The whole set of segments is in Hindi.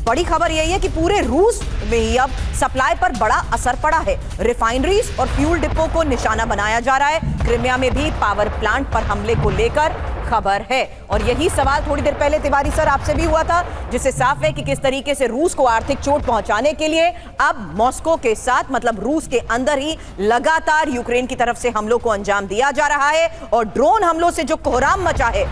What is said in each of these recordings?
बड़ी खबर यही है कि पूरे रूस में ही अब सप्लाई पर बड़ा असर पड़ा है। रिफाइनरीज और फ्यूल डिपो को निशाना बनाया जा रहा है। क्रिमिया में भी पावर प्लांट पर हमले को लेकर खबर है और यही सवाल थोड़ी देर पहले तिवारी सर आपसे भी हुआ था, जिससे साफ है कि किस तरीके से रूस को आर्थिक चोट पहुंचाने के लिए अब मॉस्को के साथ मतलब रूस के अंदर ही लगातार यूक्रेन की तरफ से हमलों को अंजाम दिया जा रहा है और ड्रोन हमलों से जो कोहराम मचा है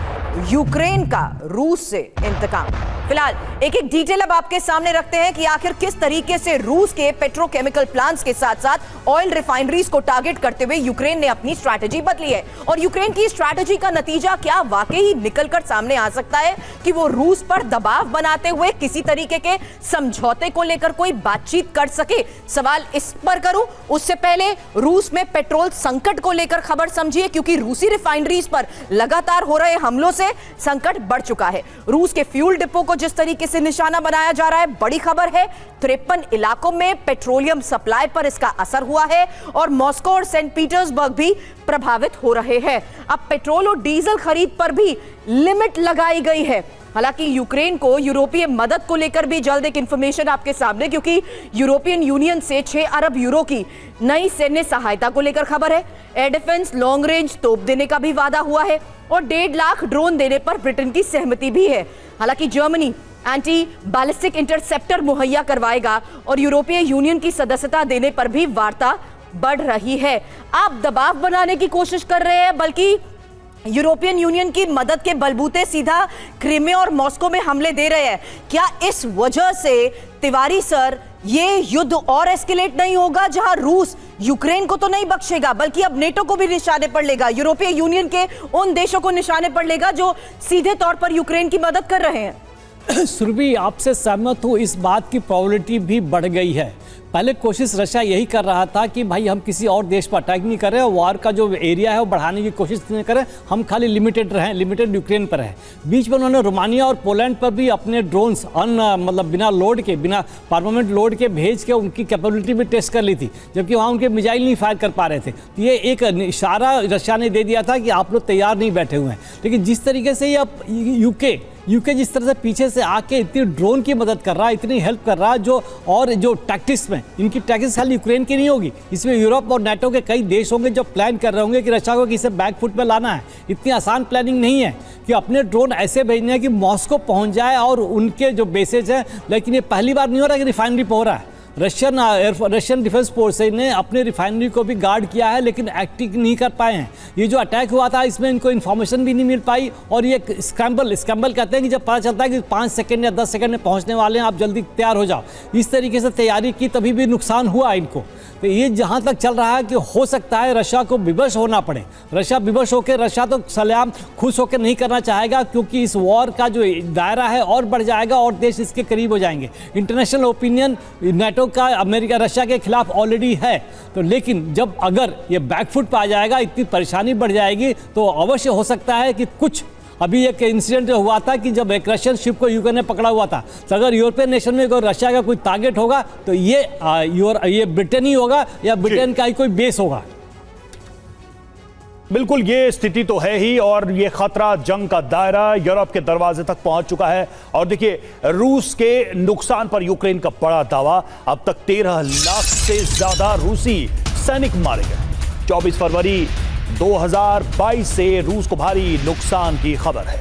यूक्रेन का रूस से इंतकाम। फिलहाल एक एक डिटेल अब आपके सामने रखते हैं कि आखिर किस तरीके से रूस के पेट्रोकेमिकल प्लांट्स के साथ साथ ऑयल रिफाइनरीज को टारगेट करते हुए यूक्रेन ने अपनी स्ट्रैटेजी बदली है और यूक्रेन की स्ट्रैटेजी का नतीजा क्या वाकई निकलकर सामने आ सकता है कि वो रूस पर दबाव बनाते हुए किसी तरीके के समझौते को लेकर कोई बातचीत कर सके। सवाल इस पर करूं उससे पहले रूस में पेट्रोल संकट को लेकर खबर समझिए, क्योंकि रूसी रिफाइनरीज पर लगातार हो रहे हमलों से संकट बढ़ चुका है। रूस के फ्यूल डिपो को जिस तरीके से निशाना बनाया जा रहा है, बड़ी खबर है। 53 इलाकों में पेट्रोलियम सप्लाई पर इसका असर हुआ है और मॉस्को और सेंट पीटर्सबर्ग भी प्रभावित हो रहे हैं। अब पेट्रोल और डीजल खरीद पर भी लिमिट लगाई गई है। हालांकि यूक्रेन को यूरोपीय मदद को लेकर भी जल्द एक इंफॉर्मेशन आपके सामने, क्योंकि यूरोपियन यूनियन से 6 अरब यूरो की नई सैन्य सहायता को लेकर खबर है। एयर डिफेंस लॉन्ग रेंज तोप देने का भी वादा हुआ है और 1.5 लाख ड्रोन देने पर ब्रिटेन की सहमति भी है। हालांकि जर्मनी एंटी बैलिस्टिक इंटरसेप्टर मुहैया करवाएगा और यूरोपीय यूनियन की सदस्यता देने पर भी वार्ता बढ़ रही है। आप दबाव बनाने की कोशिश कर रहे हैं, बल्कि यूरोपियन यूनियन की मदद के बलबूते सीधा क्रीमिया और मॉस्को में हमले दे रहे हैं। क्या इस वजह से तिवारी सर ये युद्ध और एस्केलेट नहीं होगा, जहां रूस यूक्रेन को तो नहीं बख्शेगा बल्कि अब नेटो को भी निशाने पर लेगा, यूरोपीय यूनियन के उन देशों को निशाने पर लेगा जो सीधे तौर पर यूक्रेन की मदद कर रहे हैं? सुरभि, आपसे सहमत हूँ, इस बात की प्रोबेबिलिटी भी बढ़ गई है। पहले कोशिश रशिया यही कर रहा था कि भाई हम किसी और देश पर अटैक नहीं कर रहे, वॉर का जो एरिया है वो बढ़ाने की कोशिश नहीं करें, हम खाली लिमिटेड रहें, लिमिटेड यूक्रेन पर है। बीच में उन्होंने रोमानिया और पोलैंड पर भी अपने ड्रोन्स मतलब बिना लोड के, बिना परमानेंट लोड के भेज के उनकी कैपेबिलिटी भी टेस्ट कर ली थी, जबकि वहाँ उनके मिसाइल नहीं फायर कर पा रहे थे। तो ये एक इशारा रशिया ने दे दिया था कि आप लोग तैयार नहीं बैठे हुए हैं। लेकिन जिस तरीके से ये अब यूके जिस तरह से पीछे से आके इतनी ड्रोन की मदद कर रहा है, इतनी हेल्प कर रहा है, जो टैक्टिक्स में इनकी टैक्टिक्स खाली यूक्रेन की नहीं होगी, इसमें यूरोप और नाटो के कई देश होंगे जो प्लान कर रहे होंगे कि रशिया को किसे बैकफुट पे लाना है। इतनी आसान प्लानिंग नहीं है कि अपने ड्रोन ऐसे भेजने हैं कि मॉस्को पहुंच जाए और उनके जो बेसेज हैं। लेकिन ये पहली बार नहीं हो रहा कि रिफाइनरी पर हो रहा है। रशियन डिफेंस फोर्स ने अपने रिफाइनरी को भी गार्ड किया है, लेकिन एक्टिव नहीं कर पाए हैं। ये जो अटैक हुआ था इसमें इनको इन्फॉर्मेशन भी नहीं मिल पाई और ये स्क्रैम्बल कहते हैं कि जब पता चलता है कि 5 सेकंड या 10 सेकंड में पहुंचने वाले हैं, आप जल्दी तैयार हो जाओ। इस तरीके से तैयारी की, तभी भी नुकसान हुआ इनको। तो ये जहाँ तक चल रहा है कि हो सकता है रशिया को विवश होना पड़े। रशिया तो सलाम खुश होकर नहीं करना चाहेगा, क्योंकि इस वॉर का जो दायरा है और बढ़ जाएगा और देश इसके करीब हो जाएंगे। इंटरनेशनल ओपिनियन नाटो का अमेरिका रशिया के खिलाफ ऑलरेडी है। तो लेकिन जब अगर ये बैकफुट पे आ जाएगा, इतनी परेशानी बढ़ जाएगी, तो अवश्य हो सकता है कि कुछ अभी एक इंसिडेंट हुआ था कि जब एक रशियन शिप को यूक्रेन ने पकड़ा हुआ था, तो अगर यूरोपियन नेशन में अगर रशिया का कोई टारगेट होगा तो ये ब्रिटेन ही होगा या ब्रिटेन का ही कोई बेस होगा। बिल्कुल, ये स्थिति तो है ही और ये खतरा, जंग का दायरा यूरोप के दरवाजे तक पहुंच चुका है। और देखिए, रूस के नुकसान पर यूक्रेन का बड़ा दावा, अब तक 13 लाख से ज्यादा रूसी सैनिक मारे गए। 24 फरवरी 2022 से रूस को भारी नुकसान की खबर है।